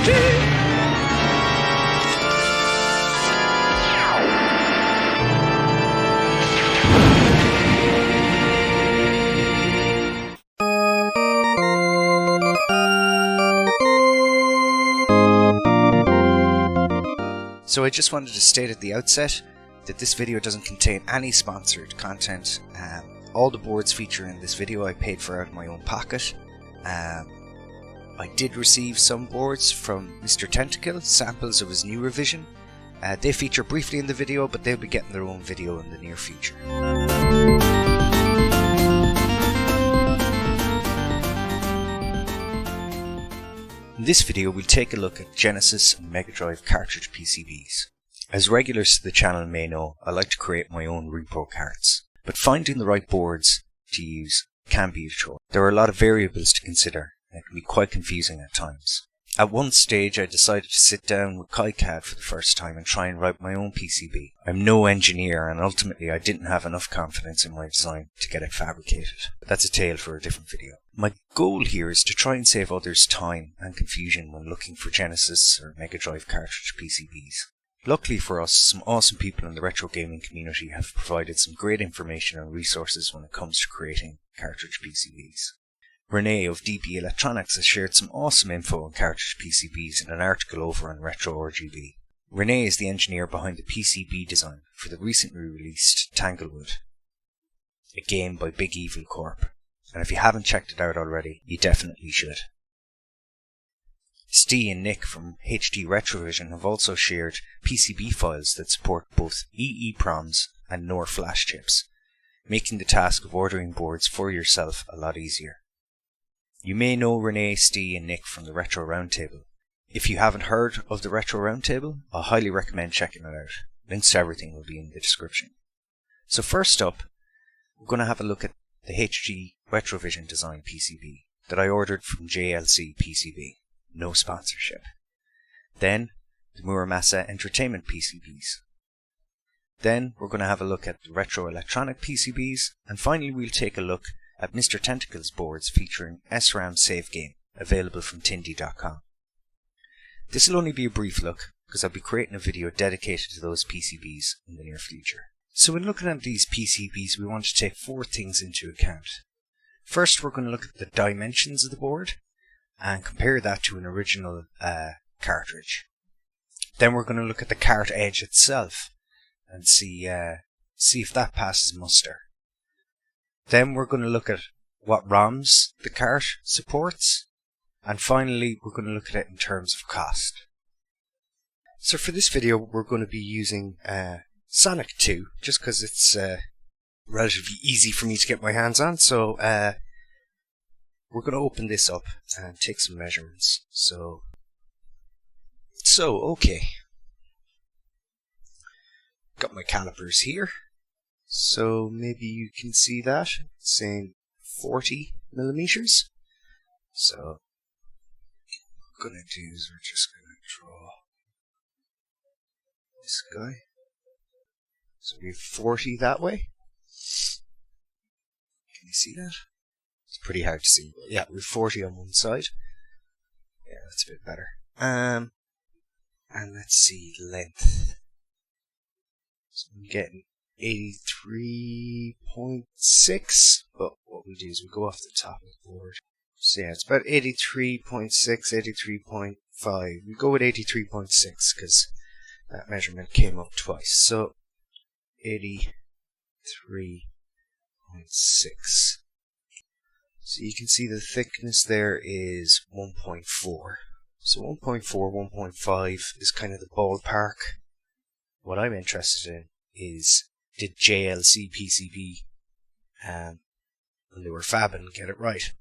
So I just wanted to state at the outset that this video doesn't contain any sponsored content. All the boards featured in this video I paid for out of my own pocket. I did receive some boards from Mr. Tentacle, samples of his new revision. They feature briefly in the video, but they'll be getting their own video in the near future. In this video we'll take a look at Genesis and Mega Drive cartridge PCBs. As regulars to the channel may know, I like to create my own repro carts, but finding the right boards to use can be a chore. There are a lot of variables to consider, and it can be quite confusing at times. At one stage I decided to sit down with KiCad for the first time and try and write my own PCB. I'm no engineer, and ultimately I didn't have enough confidence in my design to get it fabricated. But that's a tale for a different video. My goal here is to try and save others time and confusion when looking for Genesis or Mega Drive cartridge PCBs. Luckily for us, some awesome people in the retro gaming community have provided some great information and resources when it comes to creating cartridge PCBs. René of DB-Electronics has shared some awesome info on cartridge PCBs in an article over on Retroelectronik. René is the engineer behind the PCB design for the recently released Tanglewood, a game by Big Evil Corp, and if you haven't checked it out already, you definitely should. Steve and Nick from HDretrovision have also shared PCB files that support both EEPROMs and NOR flash chips, making the task of ordering boards for yourself a lot easier. You may know René, Steve and Nick from the Retro Roundtable. If you haven't heard of the Retro Roundtable, I highly recommend checking it out. Links to everything will be in the description. So first up, we're going to have a look at the HDretrovision design PCB that I ordered from JLC PCB. No sponsorship. Then, the Muramasa entertainment PCBs. Then, we're going to have a look at the Retroelectronik PCBs, and finally we'll take a look at Mr. Tentacle's boards featuring SRAM save game, available from Tindy.com. This will only be a brief look, because I'll be creating a video dedicated to those PCBs in the near future. So when looking at these PCBs, we want to take four things into account. First, we're going to look at the dimensions of the board, and compare that to an original cartridge. Then we're going to look at the cart edge itself, and see if that passes muster. Then we're going to look at what ROMs the cart supports, and finally we're going to look at it in terms of cost. So for this video we're going to be using Sonic 2, just because it's relatively easy for me to get my hands on. So we're going to open this up and take some measurements. So okay. Got my calipers here. So maybe you can see that, it's saying 40 millimeters. So what we're going to do is we're just going to draw this guy. So we have 40 that way. Can you see that? It's pretty hard to see, but yeah, we have 40 on one side. Yeah, that's a bit better. And let's see, length. So I'm getting 83.6, but what we do is we go off the top of the board. So yeah, it's about 83.6, 83.5. We go with 83.6 because that measurement came up twice. So 83.6. So you can see the thickness there is 1.4. So 1.4, 1.5 is kind of the ballpark. What I'm interested in is, did JLC PCB when they were fabbing get it right?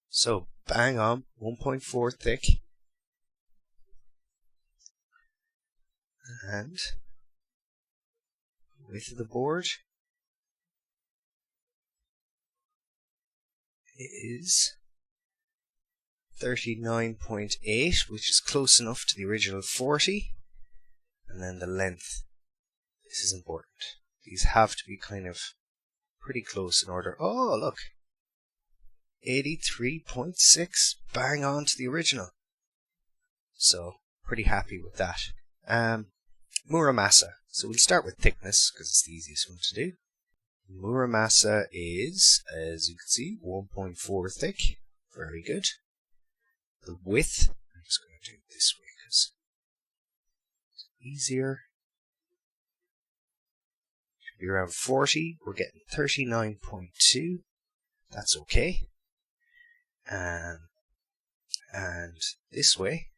So bang on, 1.4 thick. And width of the board is 39.8, which is close enough to the original 40. And then the length. This is important. These have to be kind of pretty close in order. Oh, look. 83.6, bang on to the original. So, pretty happy with that. Muramasa. So we'll start with thickness, because it's the easiest one to do. Muramasa is, as you can see, 1.4 thick. Very good. The width, I'm just going to do it this way because it's easier. Should be around 40. We're getting 39.2. That's okay. And this way,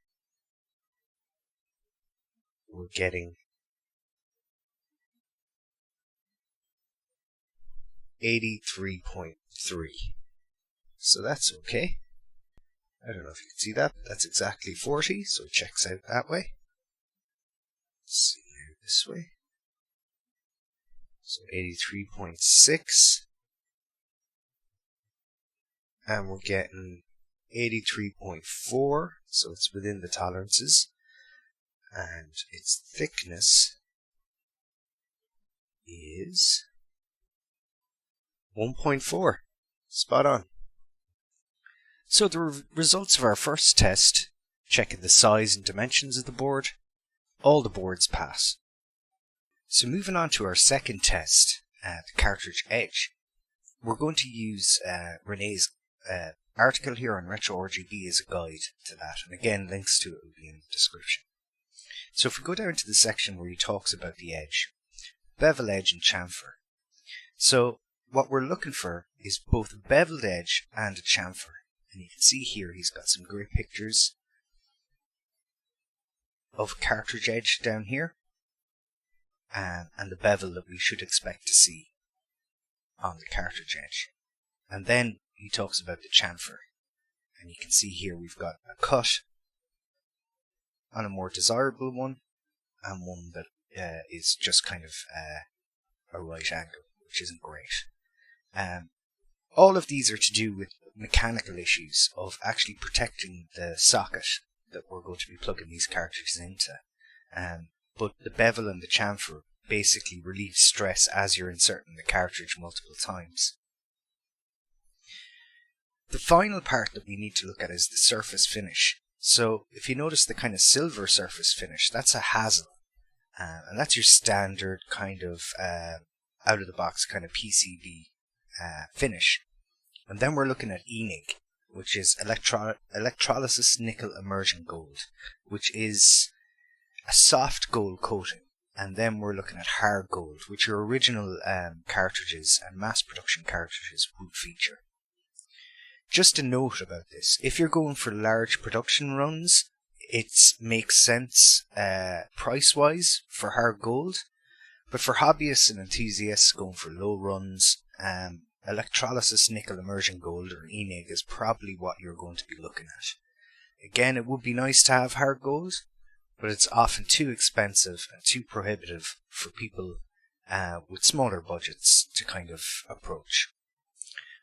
we're getting 83.3. So that's okay. I don't know if you can see that, but that's exactly 40, so it checks out that way. Let's see now this way. So 83.6. And we're getting 83.4, so it's within the tolerances. And its thickness is 1.4. Spot on. So the results of our first test, checking the size and dimensions of the board, all the boards pass. So moving on to our second test, the cartridge edge, we're going to use René's article here on RetroRGB as a guide to that, and again links to it will be in the description. So if we go down to the section where he talks about the edge, bevel edge and chamfer. So what we're looking for is both a beveled edge and a chamfer. And you can see here he's got some great pictures of cartridge edge down here and the bevel that we should expect to see on the cartridge edge. And then he talks about the chamfer. And you can see here we've got a cut on a more desirable one and one that is just kind of a right angle, which isn't great. All of these are to do with mechanical issues of actually protecting the socket that we're going to be plugging these cartridges into. But the bevel and the chamfer basically relieve stress as you're inserting the cartridge multiple times. The final part that we need to look at is the surface finish. So if you notice the kind of silver surface finish, that's a hazel. And that's your standard kind of out of the box kind of PCB finish. And then we're looking at ENIG, which is electrolysis nickel immersion gold, which is a soft gold coating. And then we're looking at hard gold, which your original cartridges and mass production cartridges would feature. Just a note about this, if you're going for large production runs, it makes sense price-wise for hard gold, but for hobbyists and enthusiasts going for low runs, electrolysis nickel immersion gold, or ENIG, is probably what you're going to be looking at. Again, it would be nice to have hard gold, but it's often too expensive and too prohibitive for people with smaller budgets to kind of approach.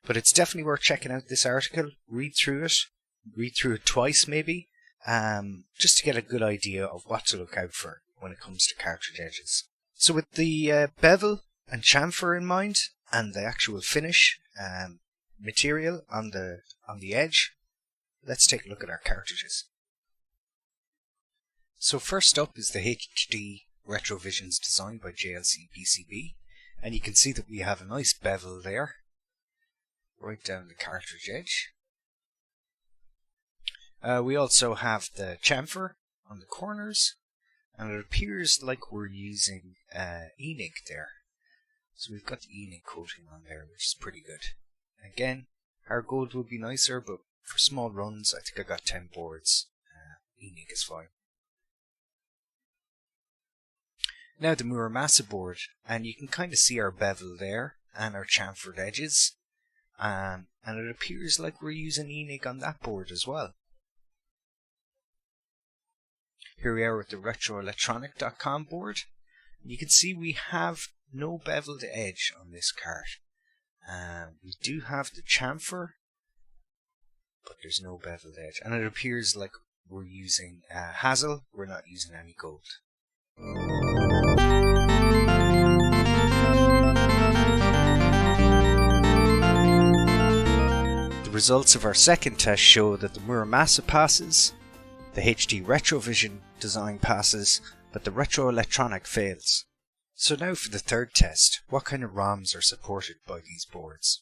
But it's definitely worth checking out this article, read through it twice maybe, just to get a good idea of what to look out for when it comes to cartridge edges. So with the bevel and chamfer in mind, and the actual finish material on the edge, let's take a look at our cartridges. So first up is the HDretrovision's designed by JLC PCB, and you can see that we have a nice bevel there, right down the cartridge edge. We also have the chamfer on the corners, and it appears like we're using ENIG there. So we've got the ENIG coating on there, which is pretty good. Again, hard gold would be nicer, but for small runs, I think I got 10 boards. ENIG is fine. Now the Muramasa board, and you can kind of see our bevel there and our chamfered edges, and it appears like we're using ENIG on that board as well. Here we are with the Retroelectronik board. You can see we have no beveled edge on this cart. We do have the chamfer, but there's no beveled edge, and it appears like we're using hazel. We're not using any gold. The results of our second test show that the Muramasa passes, the HDretrovision design passes, but the Retroelectronik fails. So now for the third test, what kind of ROMs are supported by these boards?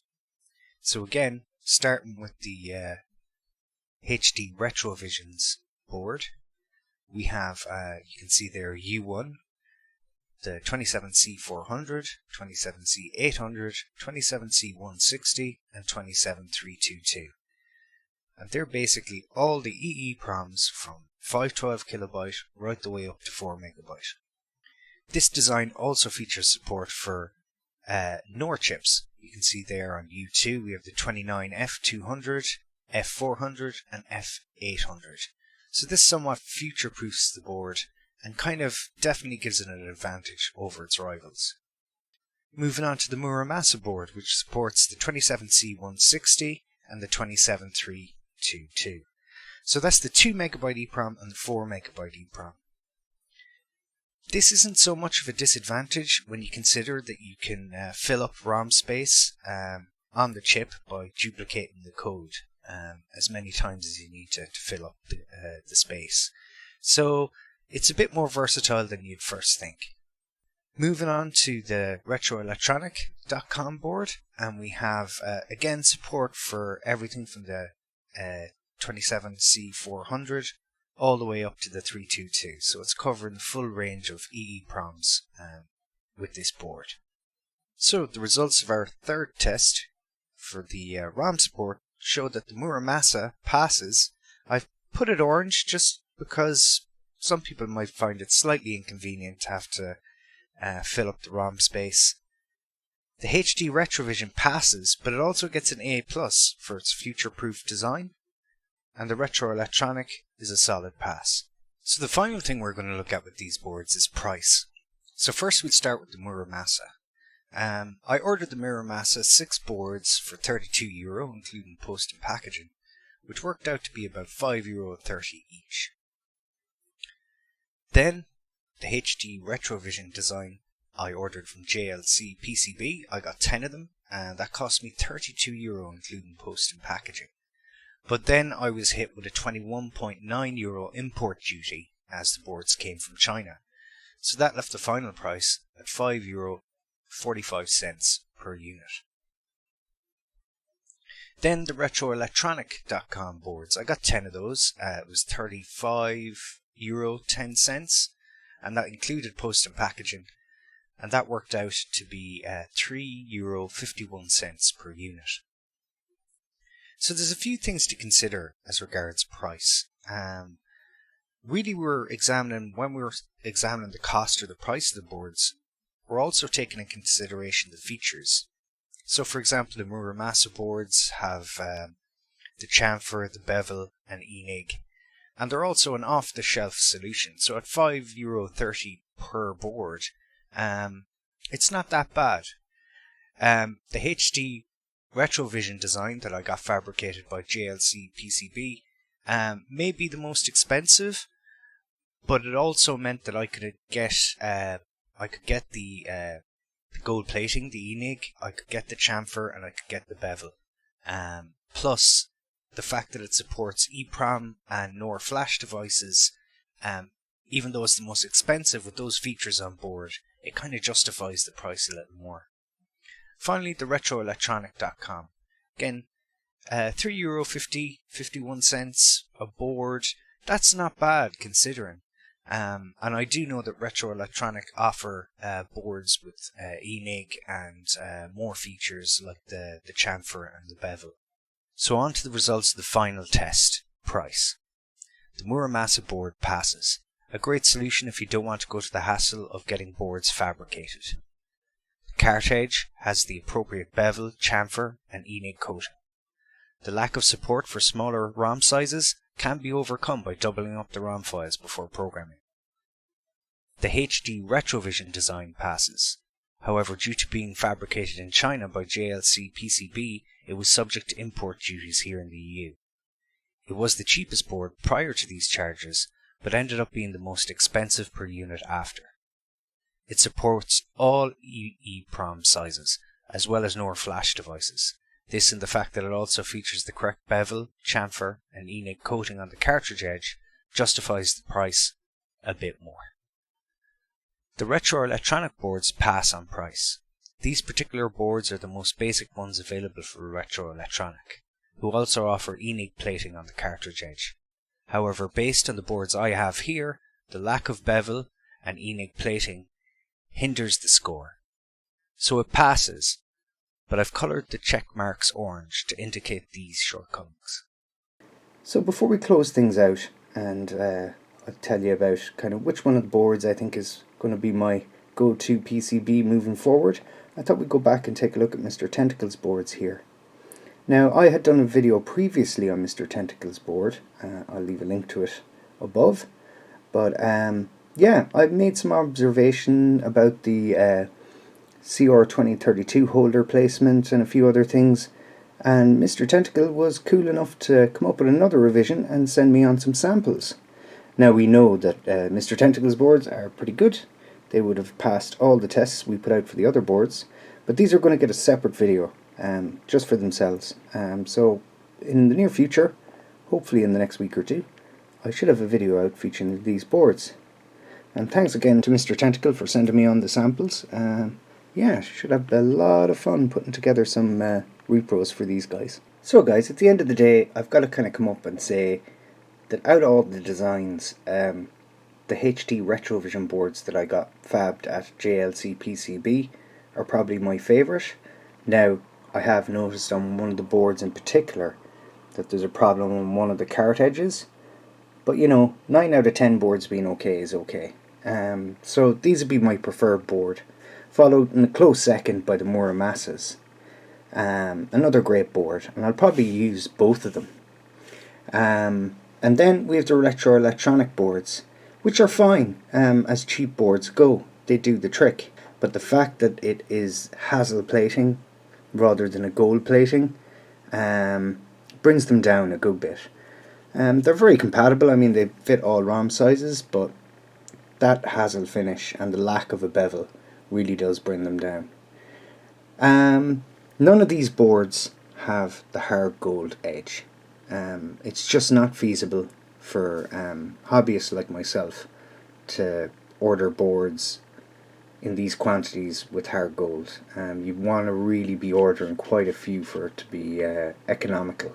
So again, starting with the HDretrovision's board, we have, you can see there, U1, the 27C400, 27C800, 27C160, and 27322. And they're basically all the EEPROMs from 512 kilobyte right the way up to 4 megabyte. This design also features support for NOR chips. You can see there on U2 we have the 29F200, F400 and F800. So this somewhat future-proofs the board and kind of definitely gives it an advantage over its rivals. Moving on to the Muramasa board, which supports the 27C160 and the 27322. So that's the 2 megabyte EEPROM and the 4 megabyte EEPROM. This isn't so much of a disadvantage when you consider that you can fill up ROM space on the chip by duplicating the code as many times as you need to fill up the space. So it's a bit more versatile than you'd first think. Moving on to the Retroelectronik.com board, and we have again support for everything from the 27C400 all the way up to the 322. So it's covering the full range of EEPROMs with this board. So the results of our third test for the ROM support show that the Muramasa passes. I've put it orange just because some people might find it slightly inconvenient to have to fill up the ROM space. The HDretrovision passes, but it also gets an A+ for its future-proof design, and the Retroelectronik is a solid pass. So the final thing we're going to look at with these boards is price. So first we'll start with the Muramasa. I ordered the Muramasa 6 boards for €32, including post and packaging, which worked out to be about €5.30 each. Then, the HDretrovision design I ordered from JLC PCB. I got 10 of them, and that cost me €32, including post and packaging. But then I was hit with a €21.9 import duty, as the boards came from China. So that left the final price at €5.45 per unit. Then the Retroelectronik.com boards. I got 10 of those. It was €35.10, and that included post and packaging, and that worked out to be €3.51 per unit. So there's a few things to consider as regards price. Really, when we were examining the cost or the price of the boards, we're also taking into consideration the features. So for example, the Muramasa boards have the chamfer, the bevel and enig, and they're also an off-the-shelf solution. So at €5.30 per board, it's not that bad. The HDretrovision design that I got fabricated by JLC PCB may be the most expensive, but it also meant that I could get the gold plating, the enig, I could get the chamfer, and I could get the bevel. Plus, the fact that it supports EEPROM and NOR flash devices, even though it's the most expensive with those features on board, it kind of justifies the price a little more. Finally, the Retroelectronik.com. Again, €3.50, 51 cents a board. That's not bad considering. And I do know that Retroelectronik offer boards with enig and more features like the chamfer and the bevel. So on to the results of the final test. Price. The Muramasa board passes. A great solution if you don't want to go to the hassle of getting boards fabricated. The cartridge has the appropriate bevel, chamfer and enig coating. The lack of support for smaller ROM sizes can be overcome by doubling up the ROM files before programming. The HDretrovision design passes. However, due to being fabricated in China by JLC PCB, it was subject to import duties here in the EU. It was the cheapest board prior to these charges, but ended up being the most expensive per unit after. It supports all EEPROM sizes, as well as NOR flash devices. This and the fact that it also features the correct bevel, chamfer and ENIG coating on the cartridge edge justifies the price a bit more. The Retroelectronik boards pass on price. These particular boards are the most basic ones available for Retroelectronik, who also offer ENIG plating on the cartridge edge. However, based on the boards I have here, the lack of bevel and ENIG plating hinders the score. So it passes, but I've coloured the check marks orange to indicate these shortcomings. So before we close things out, and I'll tell you about kind of which one of the boards I think is going to be my go-to PCB moving forward, I thought we'd go back and take a look at Mr. Tentacle's boards here. Now, I had done a video previously on Mr. Tentacle's board. I'll leave a link to it above. But yeah, I've made some observation about the CR2032 holder placement and a few other things. And Mr. Tentacle was cool enough to come up with another revision and send me on some samples. Now we know that Mr. Tentacle's boards are pretty good. They would have passed all the tests we put out for the other boards. But these are going to get a separate video. Just for themselves. So in the near future, hopefully in the next week or two, I should have a video out featuring these boards. And thanks again to Mr. Tentacle for sending me on the samples. Yeah, should have a lot of fun putting together some repros for these guys. So guys, at the end of the day, I've got to kind of come up and say that out of all the designs, the HDretrovision boards that I got fabbed at JLC PCB are probably my favourite. Now, I have noticed on one of the boards in particular that there's a problem on one of the cart edges, but you know, 9 out of 10 boards being okay is okay. So these would be my preferred board, followed in a close second by the Muramasas. Another great board, and I'll probably use both of them. And then we have the Retroelectronik boards, which are fine as cheap boards go. They do the trick, but the fact that it is hazel plating rather than a gold plating brings them down a good bit. They're very compatible. I mean, they fit all ROM sizes, but that hazel finish and the lack of a bevel really does bring them down. None of these boards have the hard gold edge. It's just not feasible for hobbyists like myself to order boards in these quantities with hard gold. You want to really be ordering quite a few for it to be economical.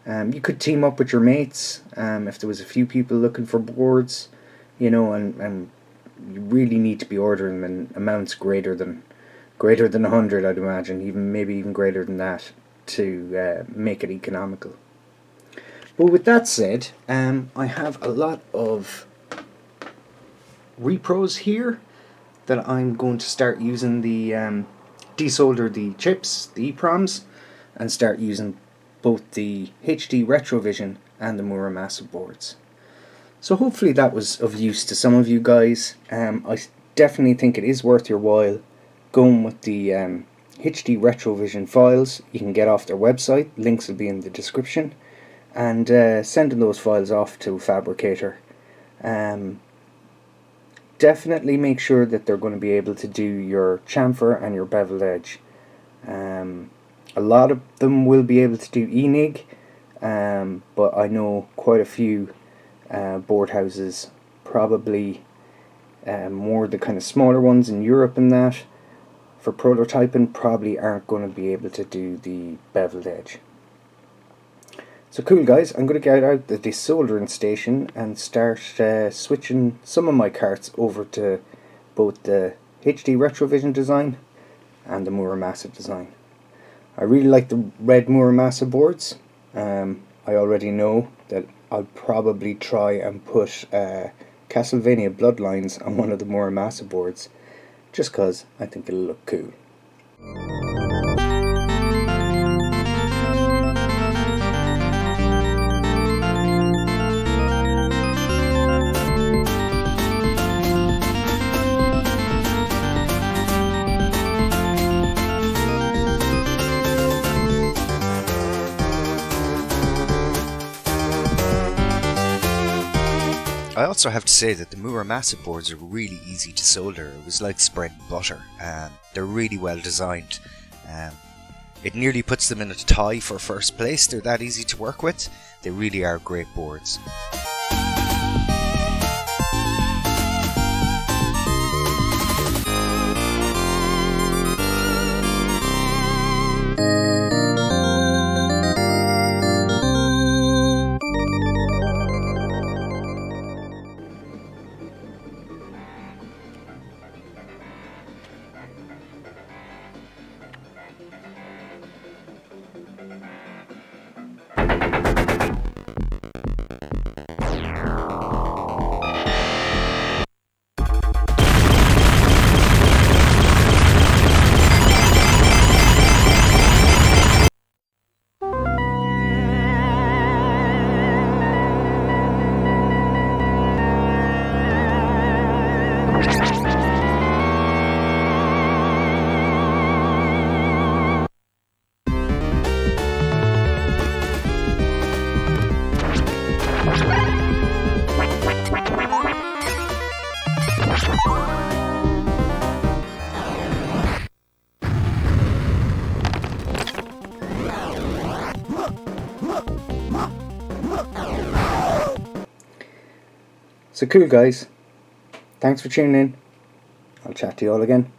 You could team up with your mates if there was a few people looking for boards, you know, and you really need to be ordering them in amounts greater than 100, I'd imagine, maybe even greater than that, to make it economical. But with that said, I have a lot of repros here that I'm going to start using the desolder the chips, the EPROMs, and start using both the HDretrovision and the Muramasa boards. So hopefully that was of use to some of you guys. I definitely think it is worth your while going with the HDretrovision files you can get off their website. Links will be in the description. And sending those files off to a fabricator. Definitely make sure that they're going to be able to do your chamfer and your beveled edge. A lot of them will be able to do ENIG, but I know quite a few board houses, probably more the kind of smaller ones in Europe and that, for prototyping, probably aren't going to be able to do the beveled edge. So cool guys, I'm going to get out the desoldering station and start switching some of my carts over to both the HDretrovision design and the Muramasa design. I really like the red Muramasa boards. I already know that I'll probably try and put Castlevania Bloodlines on one of the Muramasa boards, just cause I think it'll look cool. I also have to say that the Muramasa boards are really easy to solder. It was like spreading butter. They're really well designed. It nearly puts them in a tie for first place. They're that easy to work with. They really are great boards. So cool, guys. Thanks for tuning in. I'll chat to you all again